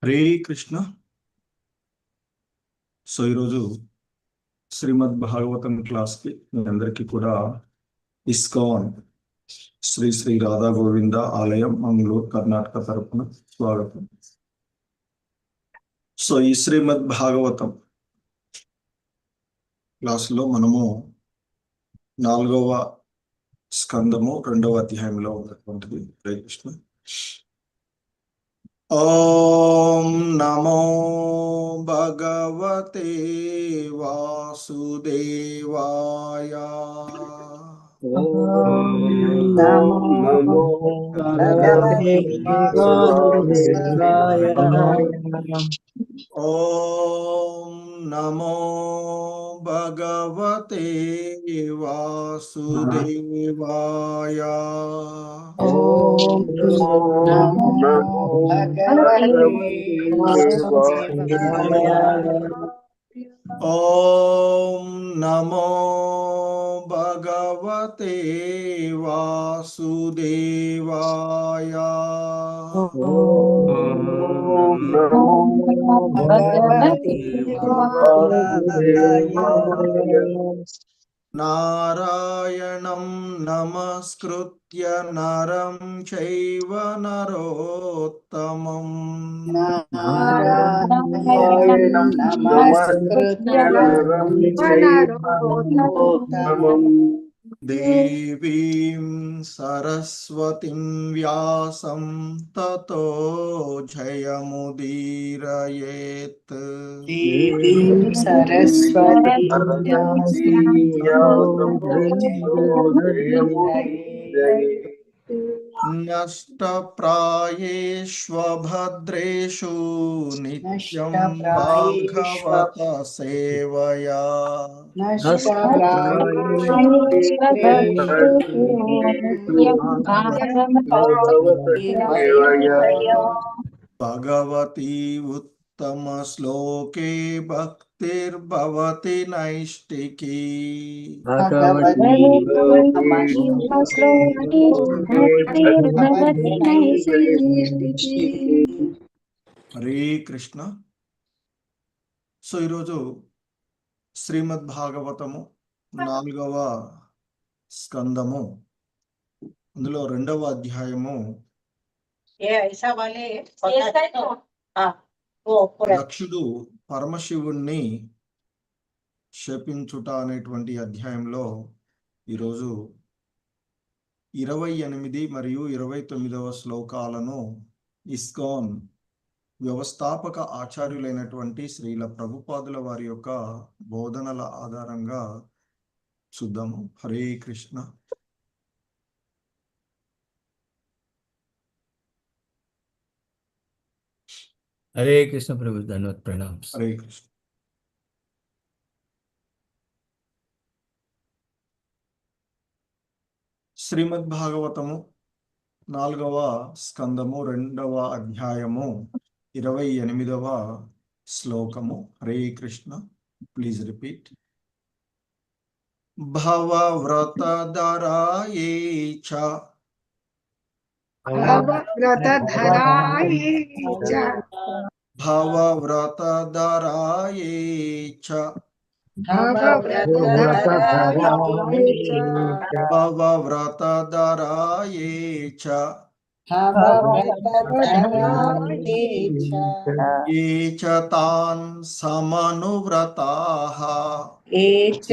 Hare Krishna. So ఈరోజు శ్రీమద్ భాగవతం క్లాస్కి మీ అందరికీ కూడా ఇస్కాన్ శ్రీ శ్రీ రాధా గోవింద ఆలయం మంగళూరు కర్ణాటక తరపున స్వాగతం. సో ఈ శ్రీమద్ భాగవతం క్లాసులో మనము 4వ స్కందము 2వ అధ్యాయంలో ఉన్నటువంటిది. హరే కృష్ణ. ఓం నమో భగవతే వాసుదేవాయ. ఓం నమో భగవతే వాసుదేవాయ. ఓం నమో భగవతే వాసుదేవాయ. ఓం నమో భగవతే వాసుదేవాయ. ఓం నమో భగవతే వాసుదేవాయ. ఓం నమో భగవతే వాసుదేవాయ. నారాయణం నమస్కృత్య నరం చైవ నరోత్తమం. నారాయణం నమస్కృత్య నరం చైవ నరోత్తమం. దేవీం సరస్వతిం వ్యాసం తతో జయముదీరయేత్. దేవీం సరస్వతీం వ్యాసం నష్టప్రాయేష్వభద్రేషు నిత్యం భాగవత సేవయా. భగవతి ఉత్తమ శ్లోకే భక్తిర్భవతి నైష్టికీ. హరే కృష్ణ. సో ఈరోజు శ్రీమద్ భాగవతము 4వ స్కందము, అందులో 2వ అధ్యాయము దక్షుడు పరమశివుణ్ణి శపించుట అనేటువంటి అధ్యాయంలో ఈరోజు 28 మరియు 29వ శ్లోకాలను ఇస్కాన్ వ్యవస్థాపక ఆచార్యులైనటువంటి శ్రీల ప్రభుపాదుల వారి యొక్క బోధనల ఆధారంగా చూద్దాము. హరే కృష్ణ. హరే కృష్ణ ప్రభు, ధన్యవాద ప్రణామ్. హరే కృష్ణ. శ్రీమద్ భాగవతము 4వ స్కందము 2వ అధ్యాయము 28వ శ్లోకము. హరే కృష్ణ. Please repeat. భవవ్రతధరాయే చ భవవ్రతధరాయే చ భవవ్రతధరాయే చ ఏ చ తాన్ సమనువ్రతాః. ఏ చ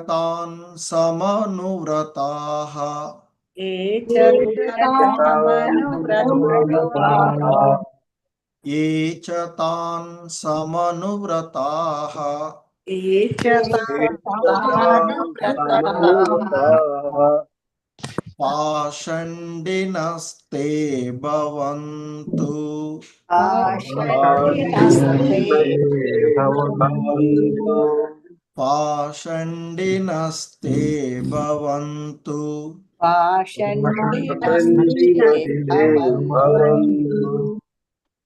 తాన్ సమనువ్రతాః. ఏ చ తాన్ సమనువ్రతాః. పాషండినస్తే భవంతు. పాషండినస్తే భవంతు.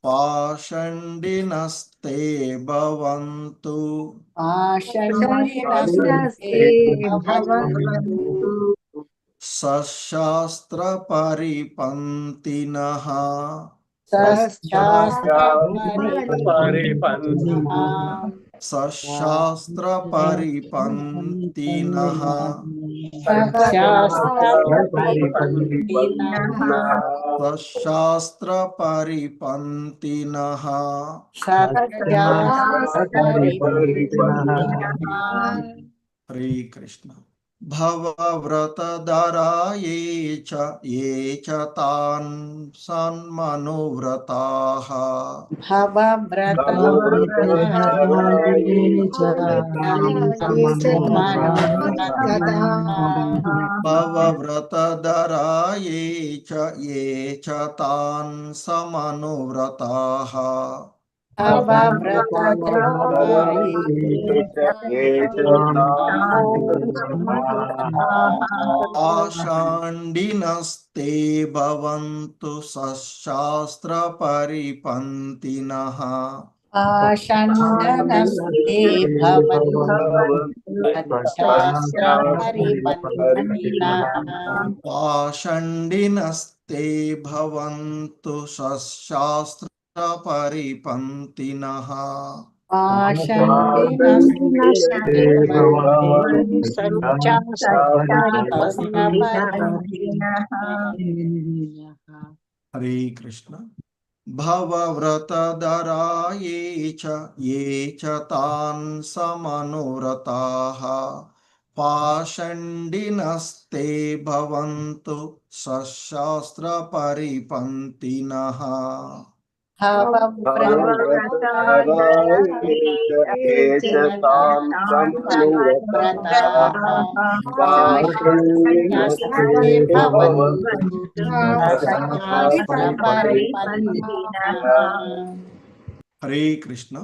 పాషండినస్తే భవంతు. సశాస్త్ర పరిపంతినః సశాస్త్ర పరిపంతినః సశాస్త్ర పరిపంతినః హరే కృష్ణ. భవవ్రతధరా ఏ చ తాన్ సన్మనువ్రతాః భవవ్రతధరా ఏ చ తాన్ సమనువ్రతాః ఆషాండినస్తే భవంతు సశాస్త్ర పరిపంతినః పాషండినస్తే భవంతు సశాస్త్ర పరిపంతినః హరే కృష్ణ. భవవ్రతధరా ఏ చ తాన్ సమనువ్రతాః పాషండినస్తే భవంతు సశాస్త్ర పరిపంతినః హరే కృష్ణ.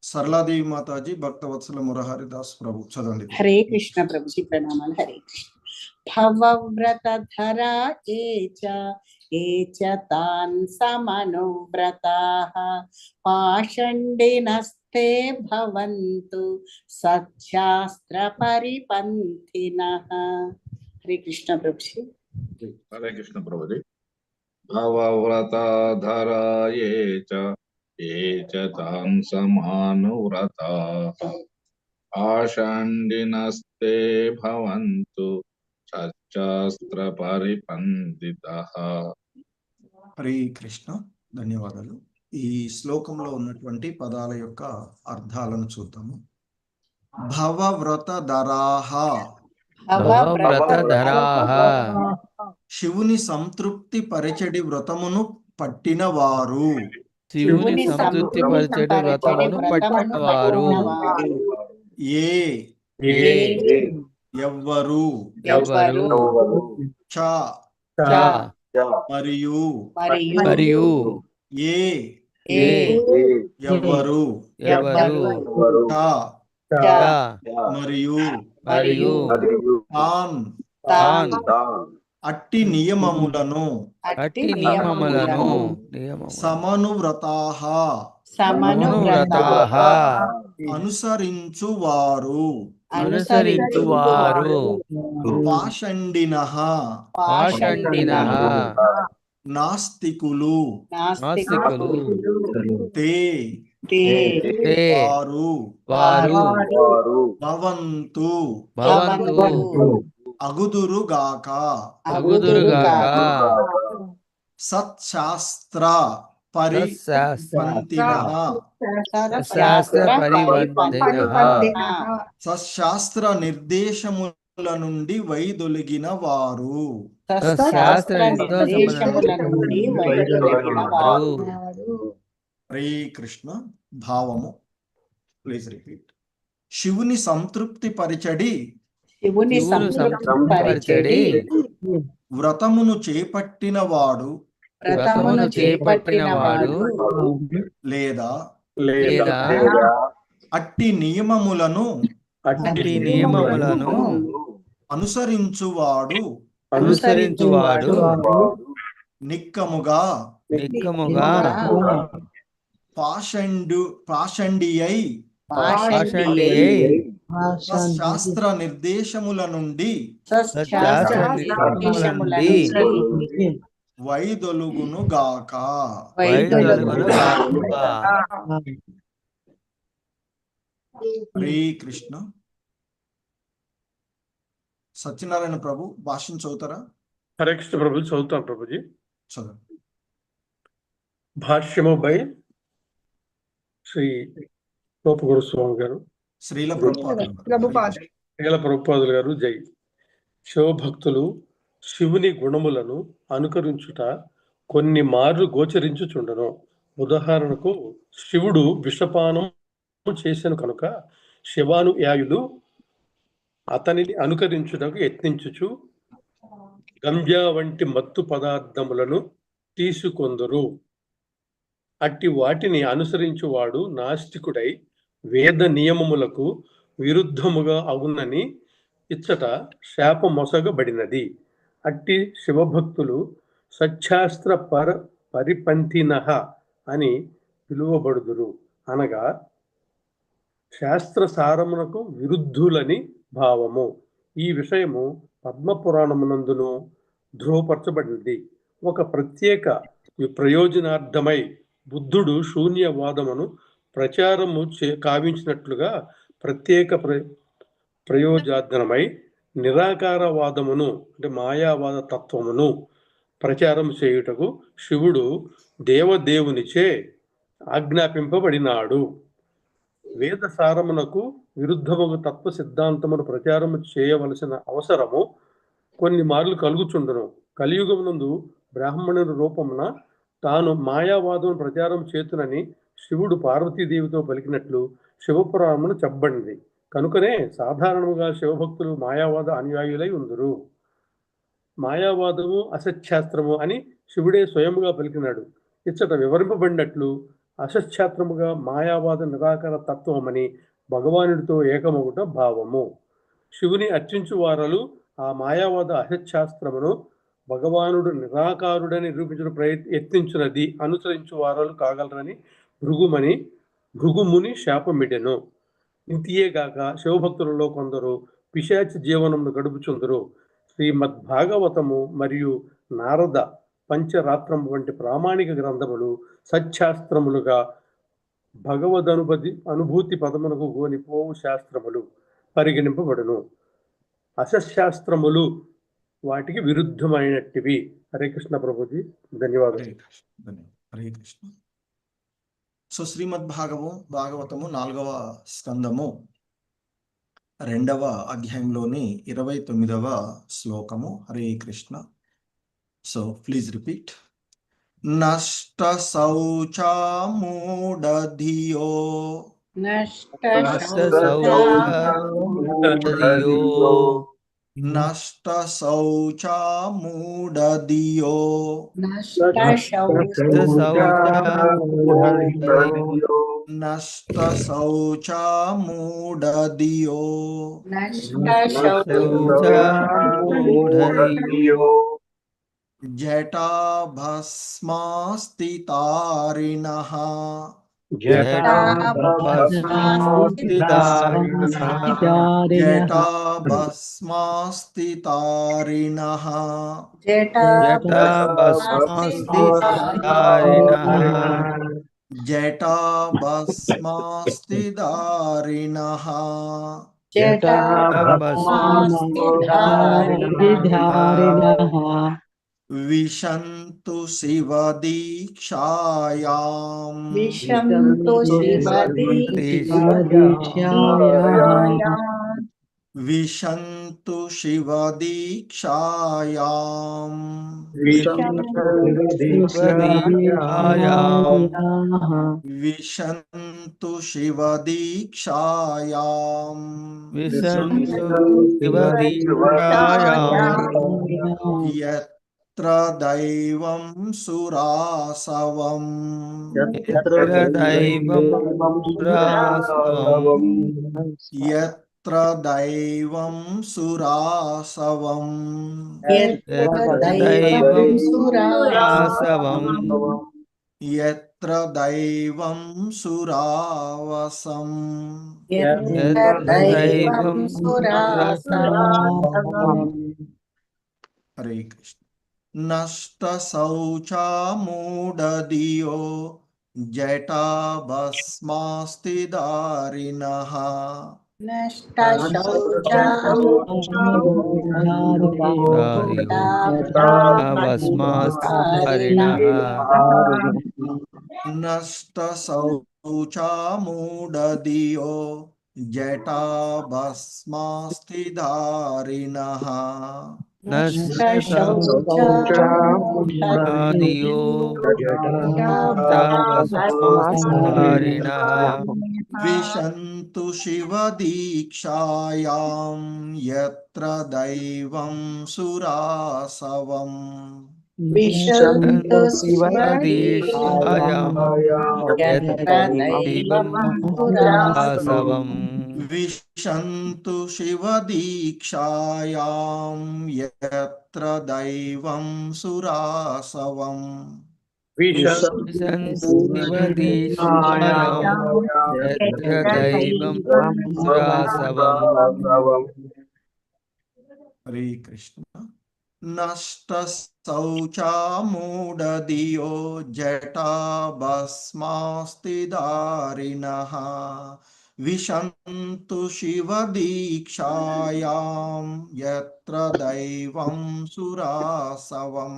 సరళాదేవి మాతాజీ, భక్తవత్సల మురహరిదాస్ ప్రభు చదవండి. హరే కృష్ణ ప్రభుజీ, ప్రణామాలు. హరే కృష్ణ. భవవ్రతధరా ఏ చ తాన్ సమనువ్రతాః పాషండినస్తే భవంతు సశాస్త్ర పరిపంతినః. హరే కృష్ణ ప్రభుజీ. హరే కృష్ణ ప్రభుజీ. భవవ్రతధరా ఏ చ తాన్ సమానువ్రతాః పాషండినస్తే భవంతు సశాస్త్ర పరిపంతితః. హరే కృష్ణ. ధన్యవాదాలు. ఈ శ్లోకంలో ఉన్నటువంటి పదాల యొక్క అర్థాలను చూద్దాము. భవవ్రతధరాః, శివుని సంతృప్తి పరిచడి వ్రతమును పట్టినవారు. శివుని సంతృప్తి పరిచడి వ్రతమును పట్టినవారు. ఏ ఎవ్వరు, చ మరియు ఏ ఎవ్వరు, చ మరియు తాన్ అట్టి నియమములను సమనువ్రతాః అనుసరించువారు. పాషండినః నాస్తికులు. తే వారు భవంతు అగుదురుగాక. సత్శాస్త్ర పరిపంతినః సశాస్త్ర నిర్దేశముల నుండి వైదొలిగిన వారు. హరే కృష్ణ. భావము ప్లీజ్ రిపీట్. శివుని సంతృప్తి పరిచడి వ్రతమును చేపట్టినవాడు లేదా అట్టి నియమములను అనుసరించువాడు నిక్కముగా పాషండియై శాస్త్ర నిర్దేశముల నుండి సశాస్త్ర నిర్దేశముల నుండి వైదొలుగును గాక. వైదొలుగును హరే కృష్ణ. సత్యనారాయణ ప్రభు భాష్యం చదువుతారా? హరే కృష్ణ ప్రభు, చదువుతాను ప్రభుజీ. చదువు. భాష్యము బై శ్రీ గోపగురు స్వామి గారు, శ్రీల ప్రభుపాదులు గారు. జై. శివభక్తులు శివుని గుణములను అనుకరించుట కొన్ని మార్లు గోచరించుచుండను. ఉదాహరణకు శివుడు విషపానం చేసెను కనుక శివానుయాయులు అతనిని అనుకరించుటకు యత్నించుచు గంజా వంటి మత్తు పదార్థములను తీసుకొందరు. అట్టి వాటిని అనుసరించువాడు నాస్తికుడై వేద నియమములకు విరుద్ధముగా అగునని ఇచ్చట శాపమొసగబడినది. అట్టి శివభక్తులు సచ్చాస్త్ర పరిపంథినః అని పిలువబడుదురు, అనగా శాస్త్ర సారమునకు విరుద్ధులని భావము. ఈ విషయము పద్మపురాణమునందును ధృవపరచబడినది. ఒక ప్రత్యేక ప్రయోజనార్థమై బుద్ధుడు శూన్యవాదమును ప్రచారము కావించినట్లుగా ప్రత్యేక ప్రయోజనార్థమై నిరాకారవాదమును అంటే మాయావాద తత్వమును ప్రచారం చేయుటకు శివుడు దేవదేవునిచే ఆజ్ఞాపింపబడినాడు. వేద సారమునకు విరుద్ధముగా తత్వ సిద్ధాంతమును ప్రచారము చేయవలసిన అవసరము కొన్ని మార్లు కలుగుచుండును. కలియుగమునందు బ్రాహ్మణుని రూపమున తాను మాయావాదం ప్రచారం చేతునని శివుడు పార్వతీదేవితో పలికినట్లు శివపురాణమును చెప్పబడింది. కనుకనే సాధారణముగా శివభక్తులు మాయావాద అనుయాయులై ఉందరు. మాయావాదము అసత్శాస్త్రము అని శివుడే స్వయముగా పలికినాడు. ఇచ్చట వివరింపబడినట్లు అసత్శాస్త్రముగా మాయావాద నిరాకార తత్వమని భగవానుడితో ఏకమగుట భావము. శివుని అర్చించు వారలు ఆ మాయావాద అసత్శాస్త్రమును భగవానుడు నిరాకారుడని నిరూపించడం యత్నించున్నది అనుసరించు వారలు కాగలరని భృగుముని శాపమిడెను. ఇంతియేగాక శివభక్తులలో కొందరు పిశాచి జీవనమును గడుపుచుందరు. శ్రీమద్భాగవతము మరియు నారద పంచరాత్రము వంటి ప్రామాణిక గ్రంథములు సత్శాస్త్రములుగా అనుభూతి పదమునకు గోనిపోవు శాస్త్రములు పరిగణింపబడును. అసశాస్త్రములు వాటికి విరుద్ధమైనటివి. హరే కృష్ణ ప్రభుజీ, ధన్యవాదాలు. హరే కృష్ణ. సో భాగవతము 4వ స్కందము 2వ అధ్యాయంలోని 29వ శ్లోకము. Hare Krishna. So please repeat. నష్ట శౌచా మూఢధియో నష్ట శౌచా మూఢధియో నష్ట శౌచా మూఢధియో జటా భస్మాస్థితారిణః జటా భస్మాస్థితారిణః జటా భస్మాస్థితారిణః విశంతు శివదీక్షాయాం విశంతు శివదీక్షాయాం విశంతు శివదీక్షాయాం యత్ర దైవం సురాసవం యత్ర దైవం సురాసవం యత్ర యత్ర దైవం సురావసం దైవం సురాసనం హరే కృష్ణ. నష్ట శౌచమూఢధియో జటా భస్మాస్తి దారిణః నష్ట నష్ట శౌచమూఢధియో జటా భస్మాస్తి దారిణః విశంతు శివ దీక్షాయాం యత్ర దైవం సురాసవం విశంతు శివదీక్షాయాం యత్ర దైవం సురాసవం విశంతు శివ దీక్షాయాం యత్ర దైవం సురాసవం హరే కృష్ణ. నష్ట శౌచమూఢధియో జటా భస్మాస్తి దారిణః విశంతు శివ దీక్షాయాం యత్ర దైవం సురాసవం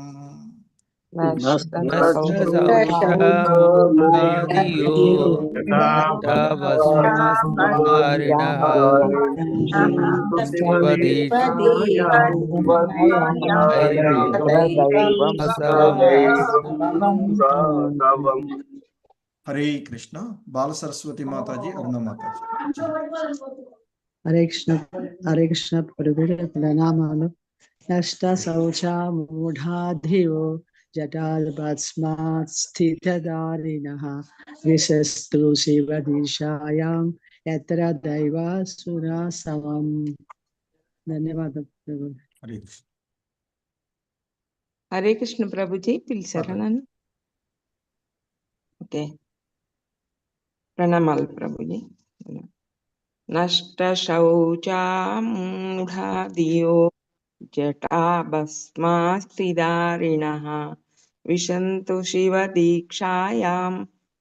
హరే కృష్ణ. బాల సరస్వతి మాతాజీ, అరుణ మాతాజీ. హరే కృష్ణ ప్రభువుల ప్రణామాలు. నష్ట శౌచ మూఢాధియో జటాభస్మాత్ స్థితదారిణః విశస్తు శివదీక్షాయాం యత్ర దైవాసురాసవం. ధన్యవాదాలు ప్రభు. హరే కృష్ణ. హరే కృష్ణ ప్రభుజీ పిలిచారా నన్ను? ఓకే, ప్రణామాలు ప్రభుజీ. నష్ట శౌచమూఢాధియో జటా భస్మాస్తిదారిణః విశంతు శివ దీక్షాయాం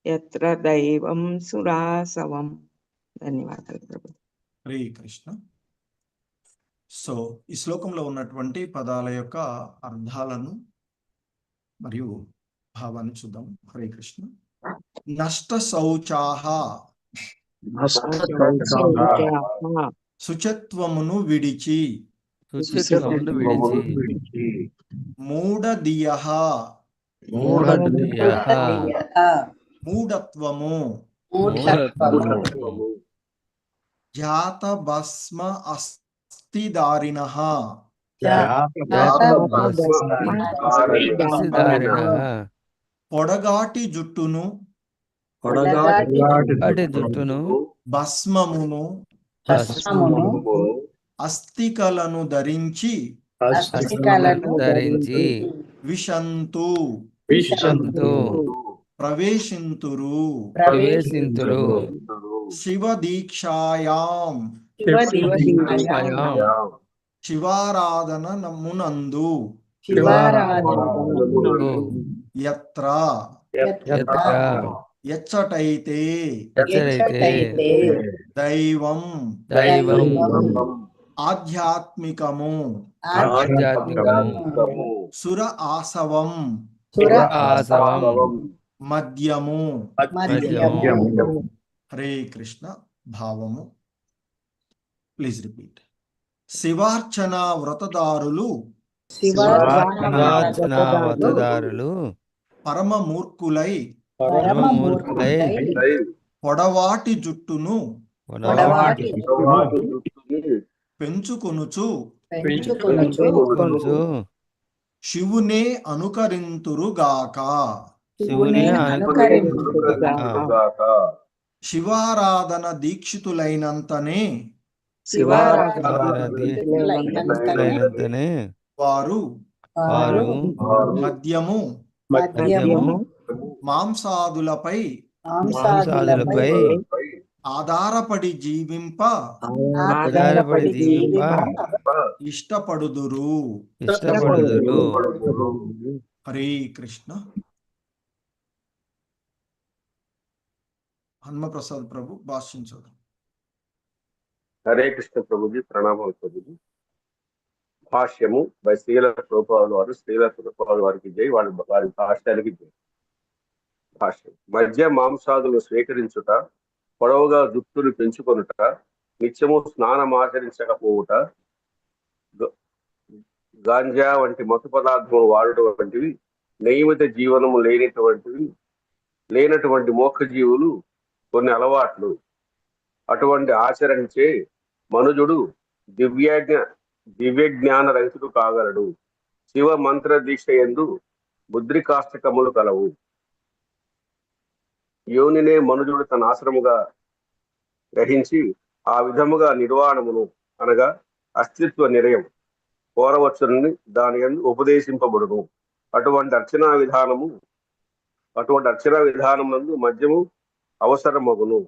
యత్ర దైవం సురాసవం. ధన్యవాదాలు ప్రభు. హరే కృష్ణ. సో ఈ శ్లోకంలో ఉన్నటువంటి పదాల యొక్క అర్థాలను మరియు భావాన్ని చూద్దాం. హరే కృష్ణ. నష్ట శౌచాహ శుచత్వమును విడిచి, మూఢధియః మూఢత్వము, జాత భస్మ అస్థిదారిణః పొడగాటి జుట్టును భస్మమును అస్థికలను ధరించి విశంతు ప్రవేశింతురు శివ దీక్షాయాం శివారాధన నమునందు యత్ర ఎచ్చటైతే దైవం ఆధ్యాత్మికము సుర ఆసవం మద్యము. హరే కృష్ణ. భావము ప్లీజ్ రిపీట్. శివార్చన వ్రతదారులు పరమ మూర్ఖులై పొడవాటి జుట్టును పెంచుకొనుచు శివునే అనుకరింతురుగాక. శివారాధన దీక్షితులైనంతనే వారు మద్యము మాంసాదులపై మాంసాదులపై ఆధారపడి జీవింప ఆధారపడి జీవింప ఇష్టపడుదురు. ఇష్టపడుదురు. హరే కృష్ణ. హనుమప్రసాద్ ప్రభు భాషించదు. హరే కృష్ణ ప్రభుజీ, ప్రణామం ప్రభుజీ. భాష్యము బై శ్రీల ప్రభుపాదుల వారు, శ్రీల ప్రభుపాదుల వారికి జై, వారి భాష్యానికి జై. భాష్యం. మధ్య మాంసాదులు స్వీకరించుట, పొడవుగా జుట్టును పెంచుకొనుట, నిత్యము స్నానమాచరించకపోవుట, గాంజా వంటి మత్తు పదార్థములు వాడటం వంటివి నియమిత జీవనము లేనటువంటి మోక్ష జీవులు కొన్ని అలవాట్లు. అటువంటి ఆచరించే మనుజుడు దివ్య జ్ఞాన రహితుడు కాగలడు. శివ మంత్ర దీక్ష యందు ముద్రికాష్టకములు కలవు. యోనినే మనుజుడు తన ఆశ్రముగా గ్రహించి ఆ విధముగా నిర్వాణమును అనగా అస్తిత్వ నిరయం కోరవచ్చునని దాని యందు ఉపదేశింపబడును. అటువంటి అర్చనా విధానం నందు మద్యము అవసరమగును.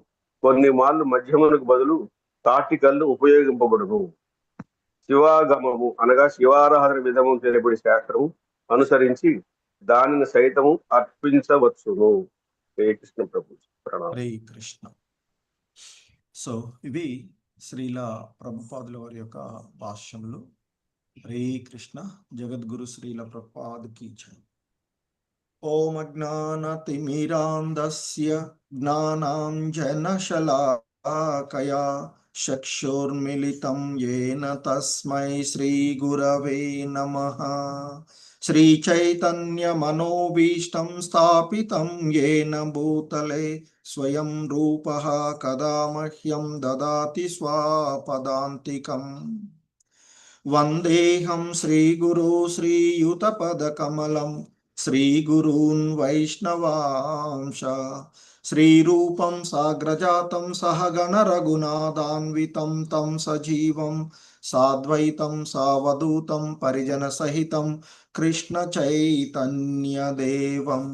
కొన్ని మార్లు మద్యమునకు బదులు తాటి కళ్ళు ఉపయోగింపబడును. శివాగమము అనగా శివారాధన విధము తెలిపడి శాస్త్రము అనుసరించి దానిని సైతము అర్పించవచ్చును. హరే కృష్ణ ప్రభు. హరే కృష్ణ. సో ఇవి శ్రీల ప్రభుపాదుల వారి యొక్క భాష్యములు. హరే కృష్ణ. జగద్గురు శ్రీల ప్రభుపాదుకి జై. ఓం అజ్ఞానతిమిరాంధస్య జ్ఞానాంజనశలాకయా చక్షుర్మిలితం యేన తస్మై శ్రీ గురవే నమః. శ్రీచైతన్యమనోభీష్టం స్థాపితం యేన భూతలే స్వయం రూపః కదా మహ్యం దదాతి స్వపదాంతికం. వందేహం శ్రీగురు శ్రీయుతపదకమలం శ్రీగురూన్ వైష్ణవాంశ. శ్రీరూపం సాగ్రజాతం సహగణ రఘునాథాన్వితం తం సజీవం సాద్వైతం సావధూతం పరిజన సహితం కృష్ణ చైతన్యదేవం.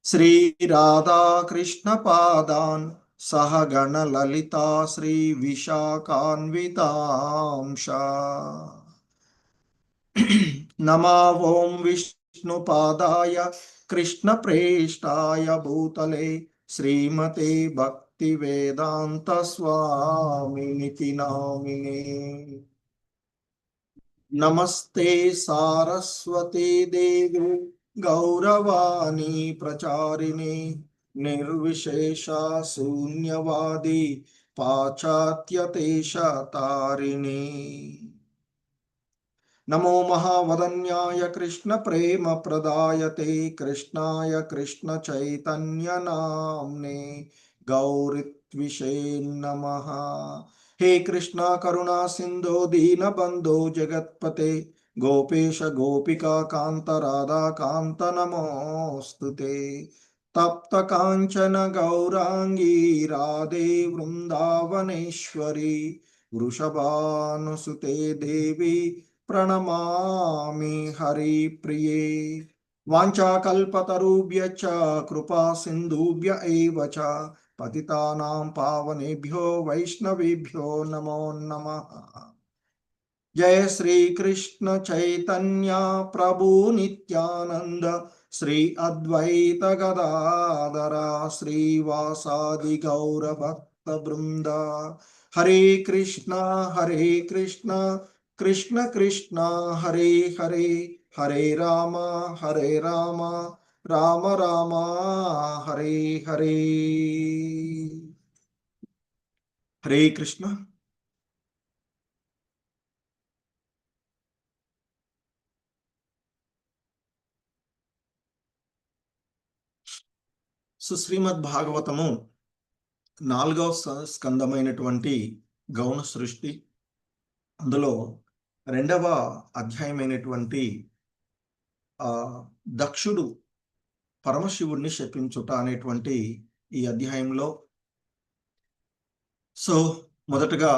శ్రీ రాధా కృష్ణ పాదాన్ సహగణ లలితా శ్రీ విశాఖాన్వితాంశ. నమో ఓం విష్ణుపాదాయ కృష్ణ ప్రేష్టాయ భూతలే శ్రీమతే భక్తి వేదాంత స్వామినితి నామినే. నమస్తే సారస్వతే దేవి గౌరవాణి ప్రచారిణి నిర్విశేష శూన్యవాది పాశ్చాత్యదేశ తారిణి. నమో మహావదన్యాయ కృష్ణ ప్రేమ ప్రదాయతే కృష్ణాయ కృష్ణ చైతన్య నామ్నే గౌరిత్విషే నమః. హే కృష్ణ కరుణా సింధో దీనబంధో జగత్పతే గోపేశ గోపికా కాంత రాధా కాంత నమోస్తుతే. తప్త కాంచన గౌరాంగీ రాధే వృందావనేశ్వరి వృషభానుసుతే దేవి ప్రణమామి హరిప్రియే. వాంఛాకల్పతరుభ్యశ్చ కృపా సింధుభ్య ఏవ చ పతితానాం పావనేభ్యో వైష్ణవేభ్యో నమో నమః. జయ శ్రీ కృష్ణ చైతన్య ప్రభు నిత్యానంద శ్రీ అద్వైత గదాధర శ్రీవాసాది గౌర భక్త బృంద. హరే కృష్ణ కృష్ణ కృష్ణ హరే హరే హరే రామ రామ రామ హరే హరే. హరే కృష్ణ. శ్రీమద్ భాగవతము 4వ స్కందమైనటువంటి గౌణ సృష్టి, అందులో 2వ అధ్యాయమైనటువంటి దక్షుడు పరమశివుడిని శపించుట అనేటువంటి ఈ అధ్యాయంలో మొదటగా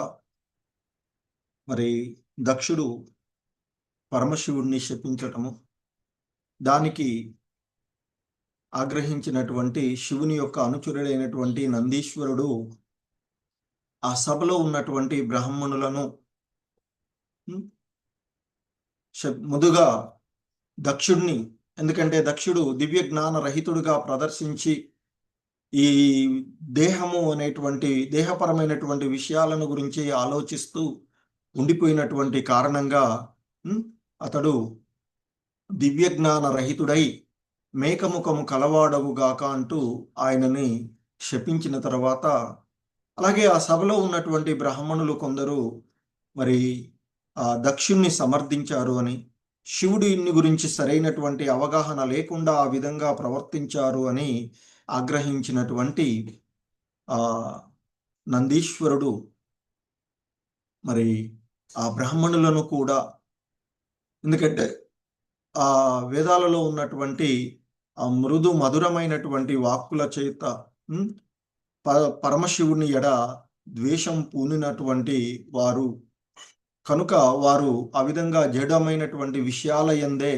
మరి దక్షుడు పరమశివుడిని శపించటము, దానికి ఆగ్రహించినటువంటి శివుని యొక్క అనుచరుడైనటువంటి నందీశ్వరుడు ఆ సభలో ఉన్నటువంటి బ్రాహ్మణులను ముందుగా దక్షుడిని, ఎందుకంటే దక్షుడు దివ్య జ్ఞాన రహితుడుగా ప్రదర్శించి ఈ దేహము అనేటువంటి దేహపరమైనటువంటి విషయాలను గురించి ఆలోచిస్తూ ఉండిపోయినటువంటి కారణంగా అతడు దివ్య జ్ఞాన రహితుడై మేకముఖము కలవాడవుగాక అంటూ ఆయనని శపించిన తర్వాత, అలాగే ఆ సభలో ఉన్నటువంటి బ్రాహ్మణులు కొందరు మరి ఆ దక్షుణ్ణి సమర్థించారు అని, శివుడిని గురించి సరైనటువంటి అవగాహన లేకుండా ఆ విధంగా ప్రవర్తించారు అని ఆగ్రహించినటువంటి ఆ నందీశ్వరుడు మరి ఆ బ్రాహ్మణులను కూడా, ఎందుకంటే ఆ వేదాలలో ఉన్నటువంటి ఆ మృదు మధురమైనటువంటి వాక్కుల చేత పరమశివుని ఎడ ద్వేషం పూనినటువంటి వారు కనుక వారు ఆ విధంగా జడమైనటువంటి విషయాల యందే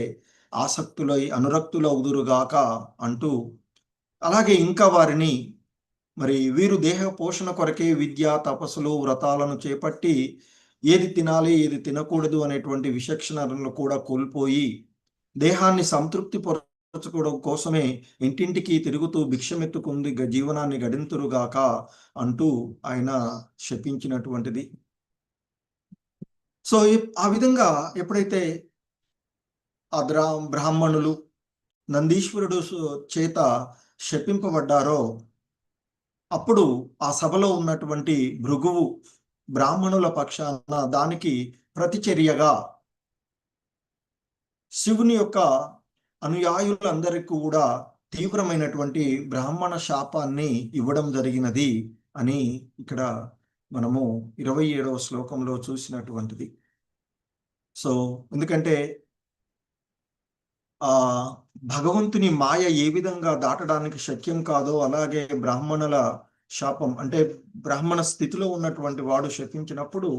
ఆసక్తులై అనురక్తులవుదురుగాక అంటూ, అలాగే ఇంకా వారిని మరి వీరు దేహ పోషణ కొరకే విద్య తపస్సులు వ్రతాలను చేపట్టి ఏది తినాలి ఏది తినకూడదు అనేటువంటి విచక్షణలను కూడా కోల్పోయి దేహాన్ని సంతృప్తి పరచుకోవడం కోసమే ఇంటింటికి తిరుగుతూ భిక్షమెత్తుకుంది జీవనాన్ని గడింతురుగాక అంటూ ఆయన శపించినటువంటిది. సో ఆ విధంగా ఎప్పుడైతే ఆ బ్రాహ్మణులు నందీశ్వరుడు చేత శపింపబడ్డారో అప్పుడు ఆ సభలో ఉన్నటువంటి భృగువు బ్రాహ్మణుల పక్షాన దానికి ప్రతిచర్యగా శివుని యొక్క అనుయాయులందరికీ కూడా తీవ్రమైనటువంటి బ్రాహ్మణ శాపాన్ని ఇవ్వడం జరిగినది అని ఇక్కడ మనము 27వ శ్లోకంలో చూసినటువంటిది. సో ఎందుకంటే ఆ భగవంతుని మాయ ఏ విధంగా దాటడానికి శక్యం కాదో, అలాగే బ్రాహ్మణుల శాపం అంటే బ్రాహ్మణ స్థితిలో ఉన్నటువంటి వాడు శపించినప్పుడు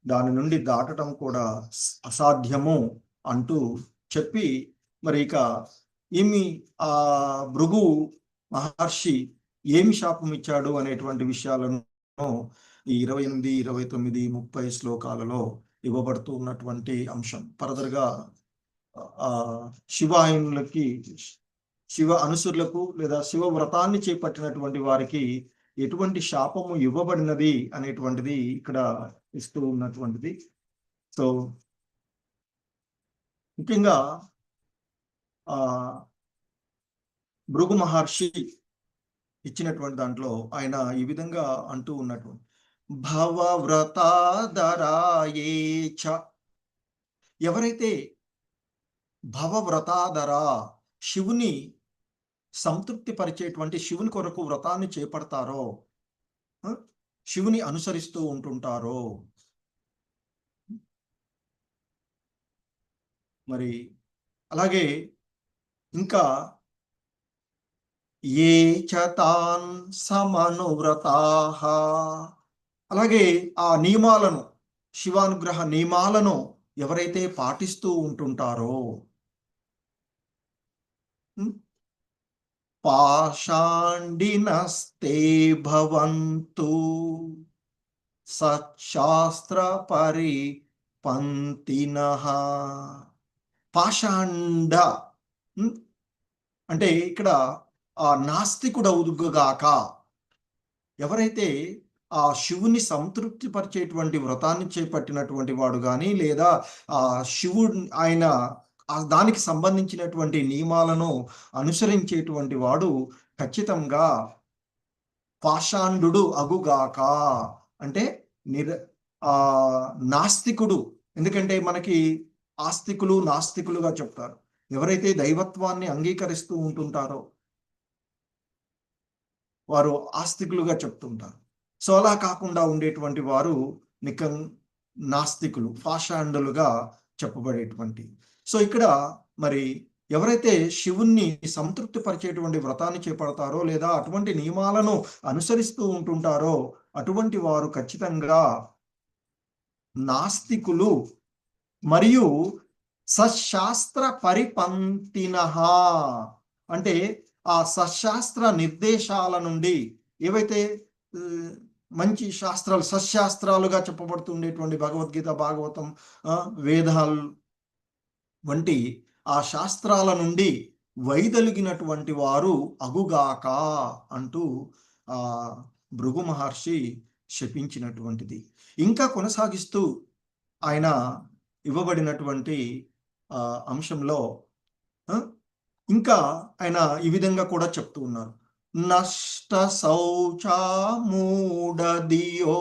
దాని నుండి దాటడం కూడా అసాధ్యము అంటూ చెప్పి, మరి ఇక ఆ భృగు మహర్షి ఏమి శాపం ఇచ్చాడు అనేటువంటి విషయాలను ఈ 28, 29, 30 శ్లోకాలలో ఇవ్వబడుతూ ఉన్నటువంటి అంశం. ఫర్దర్గా శివాయనులకి, శివ అనుసరులకు లేదా శివ వ్రతాన్ని చేపట్టినటువంటి వారికి ఎటువంటి శాపము ఇవ్వబడినది అనేటువంటిది ఇక్కడ ఇస్తూ ఉన్నటువంటిది. సో ముఖ్యంగా భృగు మహర్షి ఇచ్చినటువంటి దాంట్లో ఆయన ఈ విధంగా అంటూ ఉన్నటువంటి భవవ్రతాదరాయేచ, ఎవరైతే భవవ్రతాదర శివుని సంతృప్తి పరిచేటువంటి శివుని కొరకు వ్రతాన్ని చేపడతారో, శివుని అనుసరిస్తూ ఉంటుంటారో, మరి అలాగే ఇంకా ఏ చతాన్ సమనువ్రతాః, అలాగే ఆ నియమాలను శివానుగ్రహ నియమాలను ఎవరైతే పాటిస్తూ ఉంటుంటారో, పాషాండినస్తే భవంతు సచ్శాస్త్ర పరిపంతినః. పాషాండ అంటే ఇక్కడ ఆ నాస్తికుడవుగాక, ఎవరైతే ఆ శివుని సంతృప్తి పరిచేటువంటి వ్రతాన్ని చేపట్టినటువంటి వాడు కానీ, లేదా ఆ శివుడు ఆయన దానికి సంబంధించినటువంటి నియమాలను అనుసరించేటువంటి వాడు ఖచ్చితంగా పాషాండు అగుగాక, అంటే నాస్తికుడు. ఎందుకంటే మనకి ఆస్తికులు నాస్తికులుగా చెప్తారు. ఎవరైతే దైవత్వాన్ని అంగీకరిస్తూ ఉంటుంటారో వారు ఆస్తికులుగా చెప్తుంటారు. సో అలా కాకుండా ఉండేటువంటి వారు నాస్తికులు, పాషాండులుగా చెప్పబడేటువంటి. సో ఇక్కడ మరి ఎవరైతే శివుణ్ణి సంతృప్తి పరిచేటువంటి వ్రతాన్ని చేపడతారో లేదా అటువంటి నియమాలను అనుసరిస్తూ ఉంటుంటారో అటువంటి వారు ఖచ్చితంగా నాస్తికులు మరియు సశాస్త్ర పరిపంతినః, అంటే ఆ సశాస్త్ర నిర్దేశాల నుండి ఏవైతే మంచి శాస్త్రాలు సశాస్త్రాలుగా చెప్పబడుతుండేటువంటి భగవద్గీత, భాగవతం, వేదాలు వంటి ఆ శాస్త్రాల నుండి వైదొలిగినటువంటి వారు అగుగాక అంటూ ఆ భృగు మహర్షి శపించినటువంటిది. ఇంకా కొనసాగిస్తూ ఆయన ఇవ్వబడినటువంటి అంశంలో ఇంకా ఆయన ఈ విధంగా కూడా చెప్తూ ఉన్నారు. నష్ట శౌచా మూఢదియో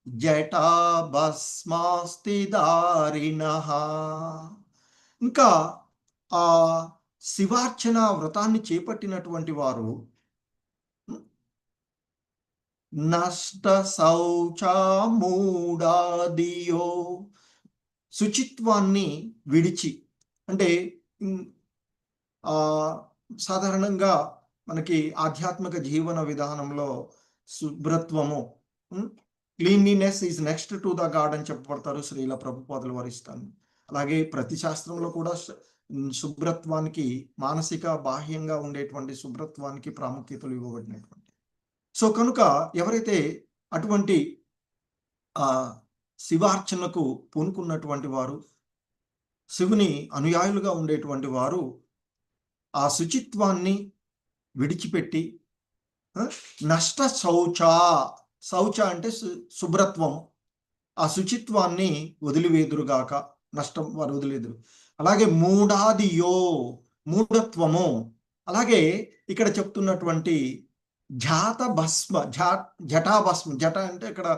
జటా భస్మాస్తి దారిణః. ఇంకా ఆ శివార్చన వ్రతాన్ని చేపట్టినటువంటి వారు నష్ట శౌచా మూఢదియో, శుచిత్వాన్ని విడిచి, అంటే సాధారణంగా మనకి ఆధ్యాత్మిక జీవన విధానంలో శుభ్రత్వము, cleanliness is next to the god అని చెప్పబడతారు శ్రీల ప్రభుపాదులు వారిస్తాను. అలాగే ప్రతి శాస్త్రంలో కూడా శుభ్రత్వానికి, మానసిక బాహ్యంగా ఉండేటువంటి శుభ్రత్వానికి ప్రాముఖ్యతలు ఇవ్వబడినటువంటి. సో కనుక ఎవరైతే అటువంటి శివార్చనకు పూనుకున్నటువంటి వారు, శివుని అనుయాయులుగా ఉండేటువంటి వారు ఆ శుచిత్వాన్ని విడిచిపెట్టి నష్ట శౌచ, శౌచ అంటే శుభ్రత్వం, ఆ శుచిత్వాన్ని వదిలివేదురుగాక, నష్టం వారు వదిలేదురు. అలాగే మూఢాదియో, మూఢత్వము, అలాగే ఇక్కడ చెప్తున్నటువంటి జాత భస్మ, జటా భస్మ, జట అంటే ఇక్కడ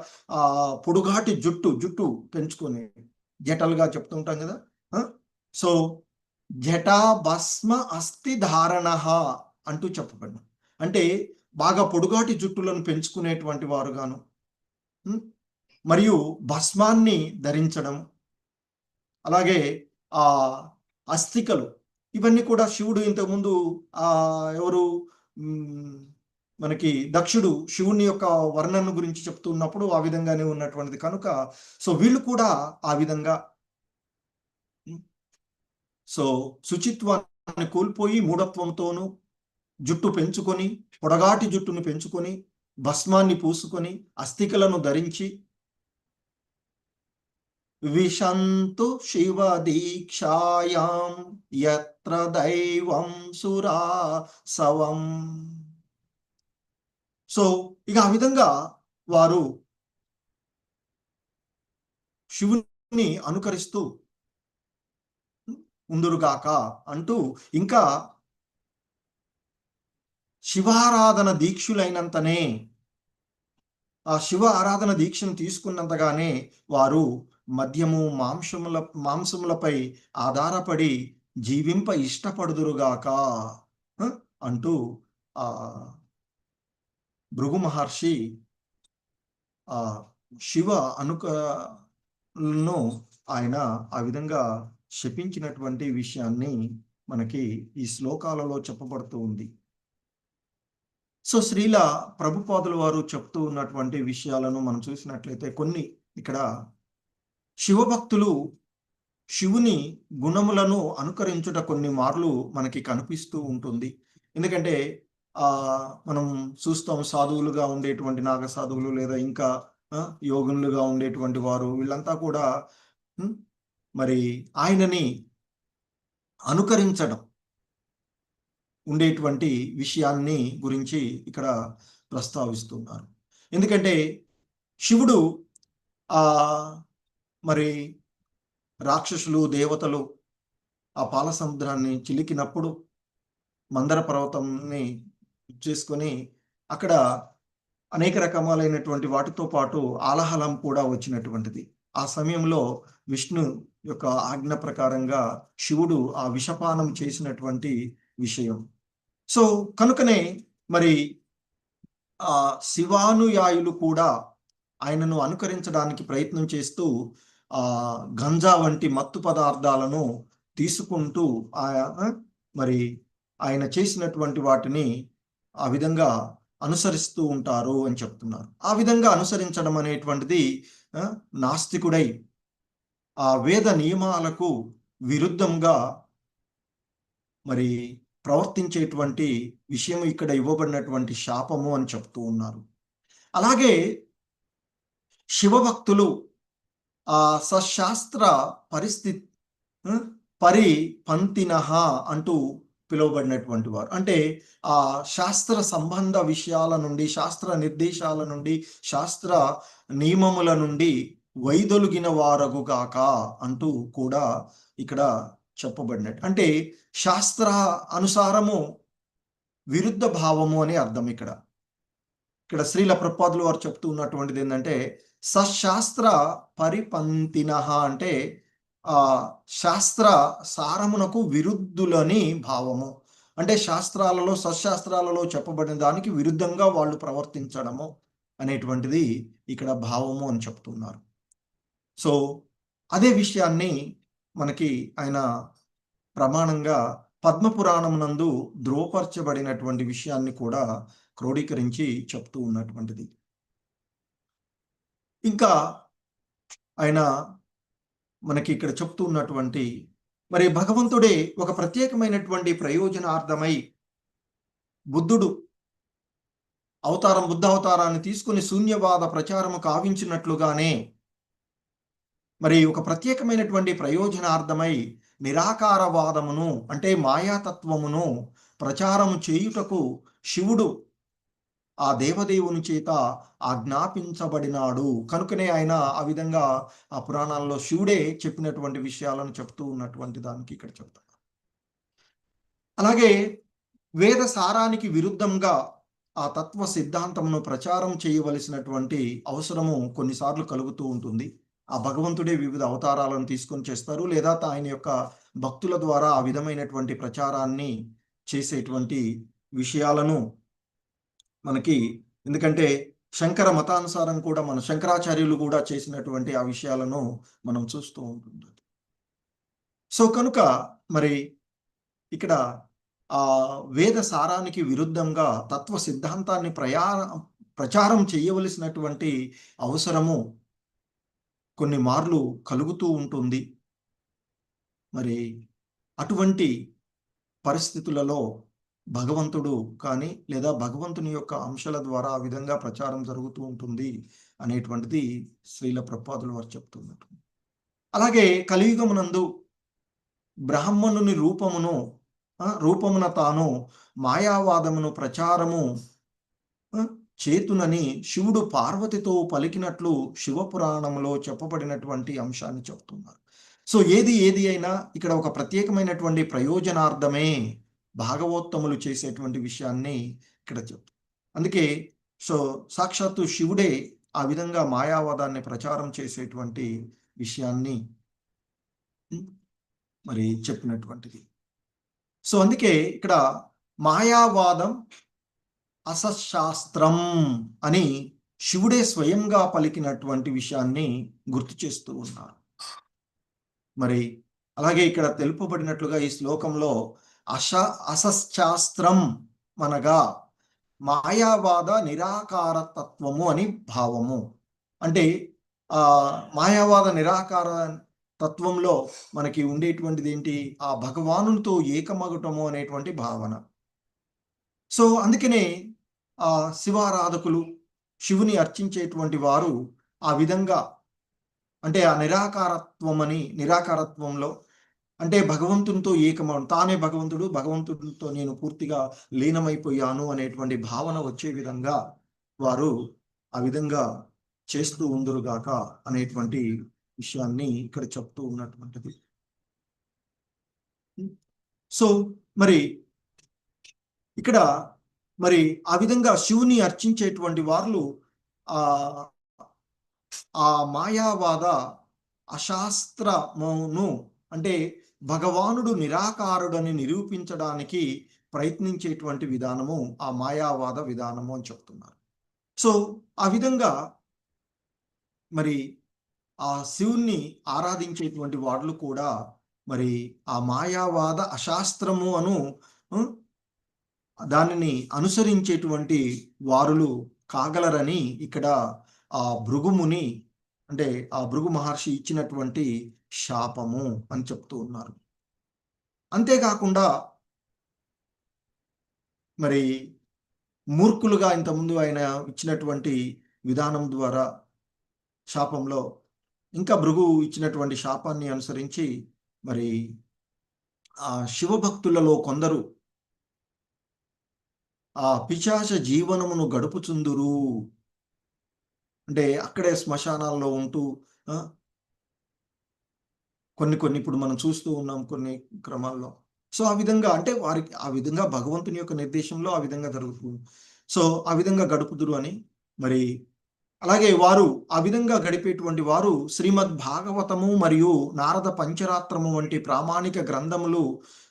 పొడుగాటి జుట్టు పెంచుకొని జటలుగా చెప్తుంటాం కదా. సో జటా భస్మ అస్థి ధారణ అంటూ చెప్పబడిన, అంటే బాగా పొడుగాటి జుట్టులను పెంచుకునేటువంటి వారుగాను, మరియు భస్మాన్ని ధరించడం, అలాగే అస్థికలు, ఇవన్నీ కూడా శివుడు ఇంతకుముందు ఎవరు మనకి దక్షుడు శివుని యొక్క వర్ణన గురించి చెప్తున్నప్పుడు ఆ విధంగానే ఉన్నటువంటిది కనుక, సో వీళ్ళు కూడా ఆ విధంగా సో శుచిత్వాన్ని కోల్పోయి మూఢత్వంతోనూ జుట్టు పెంచుకొని, పొడగాటి జుట్టును పెంచుకొని, భస్మాన్ని పూసుకొని, అస్థికలను ధరించి విశంతు శివ దీక్షాయాం యత్ర దైవం సురాసవం. సో ఇక ఆ విధంగా వారు శివుని అనుకరిస్తూ ఉందురుగాక అంటూ, ఇంకా శివారాధన దీక్షులైనంతనే, ఆ శివ ఆరాధన దీక్షను తీసుకున్నంతగానే వారు మద్యము, మాంసములపై ఆధారపడి జీవింప ఇష్టపడుదురుగాక అంటూ భృగు మహర్షి శివ అనుకలను ఆయన ఆ విధంగా శపించినటువంటి విషయాన్ని మనకి ఈ శ్లోకాలలో చెప్పబడుతూ ఉంది. సో శ్రీల ప్రభుపాదుల వారు చెప్తూ ఉన్నటువంటి విషయాలను మనం చూసినట్లయితే, కొన్ని ఇక్కడ శివభక్తులు శివుని గుణములను అనుకరించుట కొన్ని మార్లు మనకి కనిపిస్తూ ఉంటుంది. ఎందుకంటే మనం చూస్తాం, సాధువులుగా ఉండేటువంటి నాగ సాధువులు లేదా ఇంకా యోగులుగా ఉండేటువంటి వారు, వీళ్ళంతా కూడా మరి ఆయనని అనుకరించడం ఉండేటువంటి విషయాన్ని గురించి ఇక్కడ ప్రస్తావిస్తున్నారు. ఎందుకంటే శివుడు మరి రాక్షసులు, దేవతలు ఆ పాల సముద్రాన్ని చిలికినప్పుడు మందర పర్వతంని చేసుకొని అక్కడ అనేక రకములైనటువంటి వాటితో పాటు ఆలహలం కూడా వచ్చినటువంటిది. ఆ సమయంలో విష్ణు యొక్క ఆజ్ఞ ప్రకారంగా శివుడు ఆ విషపానం చేసినటువంటి విషయం. సో కనుకనే మరి శివానుయాయులు కూడా ఆయనను అనుకరించడానికి ప్రయత్నం చేస్తూ గంజా వంటి మత్తు పదార్థాలను తీసుకుంటూ మరి ఆయన చేసినటువంటి వాటిని ఆ విధంగా అనుసరిస్తూ ఉంటారు అని చెప్తున్నారు. ఆ విధంగా అనుసరించడం అనేటువంటిది నాస్తికుడై ఆ వేద నియమాలకు విరుద్ధంగా మరి ప్రవర్తించేటువంటి విషయం ఇక్కడ ఇవ్వబడినటువంటి శాపము అని చెప్తూ ఉన్నారు. అలాగే శివభక్తులు ఆ సశాస్త్ర పరిస్థితి పరిపంతినః అంటూ పిలువబడినటువంటి వారు. అంటే ఆ శాస్త్ర సంబంధ విషయాల నుండి, శాస్త్ర నిర్దేశాల నుండి, శాస్త్ర నియమముల నుండి వైదొలిగిన వారగుగాక అంటూ కూడా ఇక్కడ చెప్పబడినట్టు. అంటే శాస్త్ర అనుసారము విరుద్ధ భావము అని అర్థం. ఇక్కడ శ్రీల ప్రభుపాదులు వారు చెప్తూ ఉన్నటువంటిది ఏంటంటే సశాస్త్ర పరిపంతినః అంటే శాస్త్ర సారమునకు విరుద్ధులని భావము. అంటే శాస్త్రాలలో, సశాస్త్రాలలో చెప్పబడిన దానికి విరుద్ధంగా వాళ్ళు ప్రవర్తించడము అనేటువంటిది ఇక్కడ భావము అని చెప్తున్నారు. సో అదే విషయాన్ని మనకి ఆయన ప్రమాణంగా పద్మపురాణం నందు ధృవపరచబడినటువంటి విషయాన్ని కూడా క్రోడీకరించి చెప్తూ ఉన్నటువంటిది. ఇంకా ఆయన మనకి ఇక్కడ చెప్తూ ఉన్నటువంటి మరి భగవంతుడే ఒక ప్రత్యేకమైనటువంటి ప్రయోజనార్థమై బుద్ధుడు బుద్ధ అవతారాన్ని తీసుకుని శూన్యవాద ప్రచారము కావించినట్లుగానే మరి ఒక ప్రత్యేకమైనటువంటి ప్రయోజనార్థమై నిరాకారవాదమును అంటే మాయాతత్వమును ప్రచారము చేయుటకు శివుడు ఆ దేవదేవుని చేత ఆజ్ఞాపించబడినాడు. కనుకనే ఆయన ఆ విధంగా ఆ పురాణాల్లో శివుడే చెప్పినటువంటి విషయాలను చెప్తూ ఉన్నటువంటి దానికి ఇక్కడ చెప్తారు. అలాగే వేద సారానికి విరుద్ధంగా ఆ తత్వ సిద్ధాంతమును ప్రచారం చేయవలసినటువంటి అవసరము కొన్నిసార్లు కలుగుతూ ఉంటుంది. ఆ భగవంతుడే వివిధ అవతారాలను తీసుకొని చేస్తారు, లేదా ఆయన యొక్క భక్తుల ద్వారా ఆ విధమైనటువంటి ప్రచారాన్ని చేసేటువంటి విషయాలను మనకి, ఎందుకంటే శంకర మతానుసారం కూడా మన శంకరాచార్యులు కూడా చేసినటువంటి ఆ విషయాలను మనం చూస్తూ ఉంటుంది. సో కనుక మరి ఇక్కడ ఆ వేద సారానికి విరుద్ధంగా తత్వ సిద్ధాంతాన్ని ప్రచారం చేయవలసినటువంటి అవసరము కొన్ని మార్లు కలుగుతూ ఉంటుంది. మరి అటువంటి పరిస్థితులలో భగవంతుడు కానీ లేదా భగవంతుని యొక్క అంశాల ద్వారా ఆ విధంగా ప్రచారం జరుగుతూ ఉంటుంది అనేటువంటిది శ్రీల ప్రభుపాదులు వారు చెప్తున్నారు. అలాగే కలియుగమునందు బ్రాహ్మణుని రూపమున తాను మాయావాదమును ప్రచారము చేతునని శివుడు పార్వతితో పలికినట్లు శివపురాణంలో చెప్పబడినటువంటి అంశాన్ని చెప్తున్నారు. సో ఏది అయినా ఇక్కడ ఒక ప్రత్యేకమైనటువంటి ప్రయోజనార్థమే భాగవోత్తములు చేసేటువంటి విషయాన్ని ఇక్కడ చెప్తారు. అందుకే సో సాక్షాత్తు శివుడే ఆ విధంగా మాయావాదాన్ని ప్రచారం చేసేటువంటి విషయాన్ని మరి చెప్పినటువంటిది. సో అందుకే ఇక్కడ మాయావాదం అసశాస్త్రం అని శివుడే స్వయంగా పలికినటువంటి విషయాన్ని గుర్తు చేస్తూ ఉన్నారు. మరి అలాగే ఇక్కడ తెలుపబడినట్లుగా ఈ శ్లోకంలో అసశాస్త్రం అనగా మాయావాద నిరాకార తత్వము అని భావము. అంటే మాయావాద నిరాకార తత్వంలో మనకి ఉండేటువంటిది ఏంటి? ఆ భగవానునితో ఏకమగటము అనేటువంటి భావన. సో అందుకనే ఆ శివారాధకులు, శివుని అర్చించేటువంటి వారు ఆ విధంగా అంటే ఆ నిరాకారత్వంలో అంటే భగవంతునితో ఏకమవడం, తానే భగవంతుడు, భగవంతుడితో నేను పూర్తిగా లీనమైపోయాను అనేటువంటి భావన వచ్చే విధంగా వారు ఆ విధంగా చేస్తూ ఉందరుగాక అనేటువంటి విషయాన్ని ఇక్కడ చెప్తూ ఉన్నటువంటిది. సో మరి ఇక్కడ మరి ఆ విధంగా శివుని అర్చించేటువంటి వారు ఆ మాయావాద అశాస్త్రమును అంటే భగవానుడు నిరాకారుడని నిరూపించడానికి ప్రయత్నించేటువంటి విధానము ఆ మాయావాద విధానము అని చెప్తున్నారు. సో ఆ విధంగా మరి ఆ శివుణ్ణి ఆరాధించేటువంటి వాళ్ళు కూడా మరి ఆ మాయావాద అశాస్త్రము అను దానిని అనుసరించేటువంటి వారులు కాగలరని ఇక్కడ ఆ భృగుముని అంటే ఆ భృగు మహర్షి ఇచ్చినటువంటి శాపము అని చెప్తూ ఉన్నారు. అంతేకాకుండా మరి మూర్ఖులుగా ఇంతకుముందు ఆయన ఇచ్చినటువంటి విధానం ద్వారా శాపంలో ఇంకా భృగు ఇచ్చినటువంటి శాపాన్ని అనుసరించి మరి ఆ శివభక్తులలో కొందరు ఆ పిశాచ జీవనమును గడుపుచుందురు, అంటే అక్కడే శ్మశానాల్లో ఉంటూ కొన్ని ఇప్పుడు మనం చూస్తూ ఉన్నాం కొన్ని క్రమాల్లో. సో ఆ విధంగా అంటే వారికి ఆ విధంగా భగవంతుని యొక్క నిర్దేశంలో ఆ విధంగా జరుగుతుంది. సో ఆ విధంగా గడుపుదురు అని మరి అలాగే వారు ఆ విధంగా గడిపేటువంటి వారు శ్రీమద్ భాగవతము మరియు నారద పంచరాత్రము వంటి ప్రామాణిక గ్రంథములు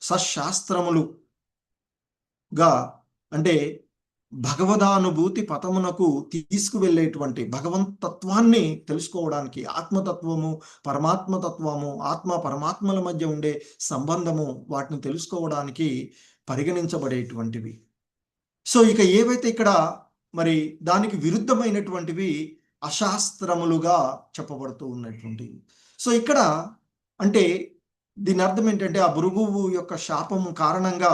సశాస్త్రములుగా అంటే భగవదానుభూతి పథమునకు తీసుకువెళ్ళేటువంటి భగవంతత్వాన్ని తెలుసుకోవడానికి ఆత్మతత్వము పరమాత్మతత్వము ఆత్మ పరమాత్మల మధ్య ఉండే సంబంధము వాటిని తెలుసుకోవడానికి పరిగణించబడేటువంటివి. సో ఇక ఏవైతే ఇక్కడ మరి దానికి విరుద్ధమైనటువంటివి అశాస్త్రములుగా చెప్పబడుతూ ఉన్నటువంటివి. సో ఇక్కడ అంటే దీని అర్థం ఏంటంటే ఆ భృగువు యొక్క శాపము కారణంగా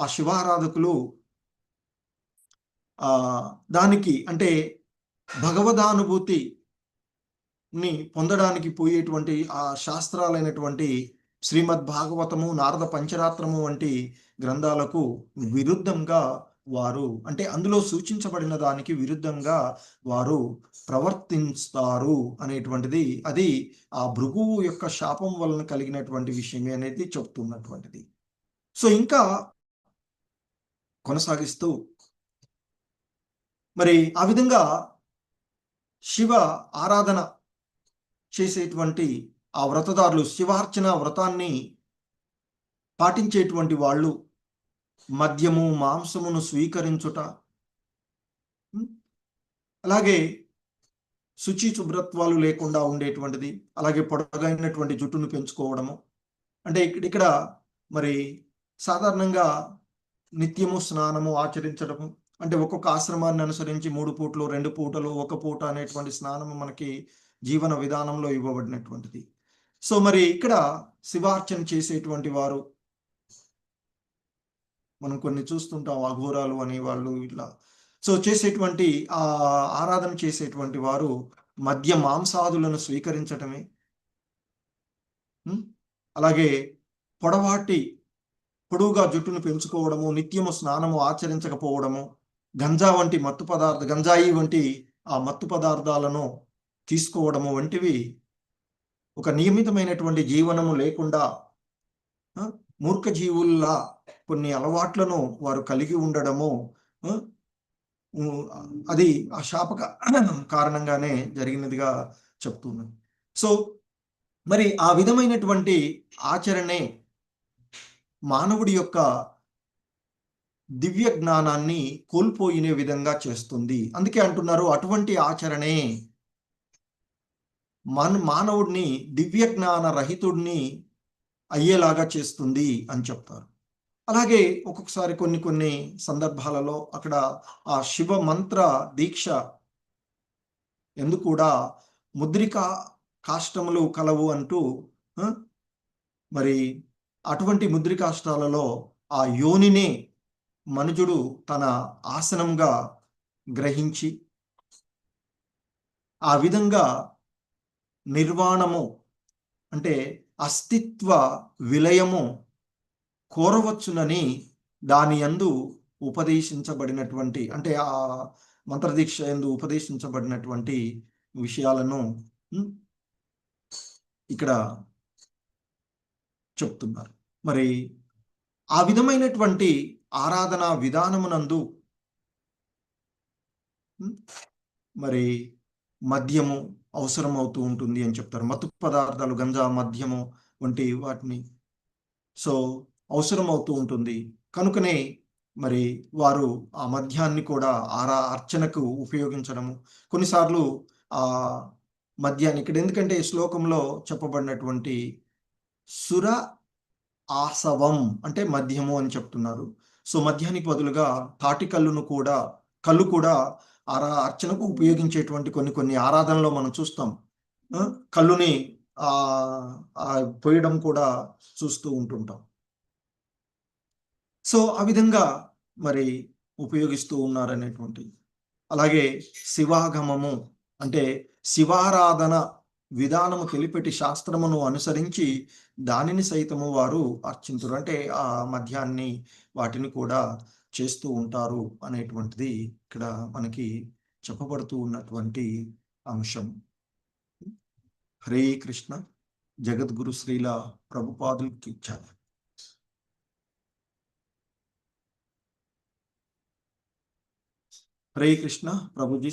ఆ శివారాధకులు దానికి అంటే భగవదానుభూతిని పొందడానికి పోయేటువంటి ఆ శాస్త్రాలైనటువంటి శ్రీమద్ భాగవతము నారద పంచరాత్రము వంటి గ్రంథాలకు విరుద్ధంగా వారు అంటే అందులో సూచించబడిన దానికి విరుద్ధంగా వారు ప్రవర్తిస్తారు అనేటువంటిది అది ఆ భృగువు యొక్క శాపం వలన కలిగినటువంటి విషయమే అనేది చెప్తున్నటువంటిది. సో ఇంకా కొనసాగిస్తూ మరి ఆ విధంగా శివ ఆరాధన చేసేటువంటి ఆ వ్రతదారులు శివార్చన వ్రతాన్ని పాటించేటువంటి వాళ్ళు మద్యము మాంసమును స్వీకరించుట, అలాగే శుచి శుభ్రత్వాలు లేకుండా ఉండేటువంటిది, అలాగే పొడగైనటువంటి జుట్టును పెంచుకోవడము. అంటే ఇక్కడ మరి సాధారణంగా నిత్యము స్నానము ఆచరించడము, అంటే ఒక్కొక్క ఆశ్రమాన్ని అనుసరించి 3 పూటలు 2 పూటలు 1 పూట అనేటువంటి స్నానము మనకి జీవన విధానంలో ఇవ్వబడినటువంటిది. సో మరి ఇక్కడ శివార్చన చేసేటువంటి వారు మనం కొన్ని చూస్తుంటాం, అఘోరాలు అని వాళ్ళు ఇట్లా. సో చేసేటువంటి ఆ ఆరాధన చేసేటువంటి వారు మద్య మాంసాదులను స్వీకరించటమే, అలాగే పొడవుగా జుట్టును పెంచుకోవడము, నిత్యము స్నానము ఆచరించకపోవడము, గంజాయి వంటి ఆ మత్తు పదార్థాలను తీసుకోవడము వంటివి ఒక నియమితమైనటువంటి జీవనము లేకుండా మూర్ఖ జీవుల్లా కొన్ని అలవాట్లను వారు కలిగి ఉండడము అది ఆ శాపక కారణంగానే జరిగినదిగా చెప్తున్నాను. సో మరి ఆ విధమైనటువంటి ఆచరణే మానవుడి యొక్క దివ్య జ్ఞానాన్ని కోల్పోయిన విధంగా చేస్తుంది. అందుకే అంటున్నారు అటువంటి ఆచరణే మానవుడిని దివ్య జ్ఞాన రహితుడిని అయ్యేలాగా చేస్తుంది అని చెప్తారు. అలాగే ఒక్కొక్కసారి కొన్ని సందర్భాలలో అక్కడ ఆ శివ మంత్ర దీక్ష ఎందుకు కూడా ముద్రికా కాష్టములు కలవు అంటూ మరి అటువంటి ముద్రికాష్టాలలో ఆ యోనినే మనుజుడు తన ఆసనంగా గ్రహించి ఆ విధంగా నిర్వాణము అంటే అస్తిత్వ విలయము కోరవచ్చునని దాని యందు ఉపదేశించబడినటువంటి అంటే ఆ మంత్రదీక్ష యందు ఉపదేశించబడినటువంటి విషయాలను ఇక్కడ చెప్తున్నారు. మరి ఆ విధమైనటువంటి ఆరాధన విధానమునందు మరి మద్యము అవసరం అవుతూ ఉంటుంది అని చెప్తారు. మత్తు పదార్థాలు గంజా మద్యము వంటి వాటిని సో అవసరం అవుతూ ఉంటుంది కనుకనే మరి వారు ఆ మద్యాన్ని కూడా అర్చనకు ఉపయోగించడము. కొన్నిసార్లు ఆ మద్యాన్ని ఇక్కడ ఎందుకంటే శ్లోకంలో చెప్పబడినటువంటి సుర ఆసవం అంటే మద్యము అని చెప్తున్నారు. సో మద్యానికి బదులుగా తాటి కళ్ళు కూడా అర్చనకు ఉపయోగించేటువంటి కొన్ని ఆరాధనలో మనం చూస్తాం. కళ్ళుని పోయడం కూడా చూస్తూ ఉంటుంటాం. సో ఆ విధంగా మరి ఉపయోగిస్తూ ఉన్నారనేటువంటి. అలాగే శివాగమము అంటే శివారాధన విధానము తెలిపెట్టి శాస్త్రమును అనుసరించి దానిని సైతము వారు అర్చింతురు, అంటే ఆ మధ్యాన్ని వాటిని కూడా చేస్తూ ఉంటారు అనేటువంటిది ఇక్కడ మనకి చెప్పబడుతూ ఉన్నటువంటి అంశం. హరే కృష్ణ. జగద్గురు శ్రీల ప్రభుపాదులకి జై. హరే కృష్ణ ప్రభుజీ.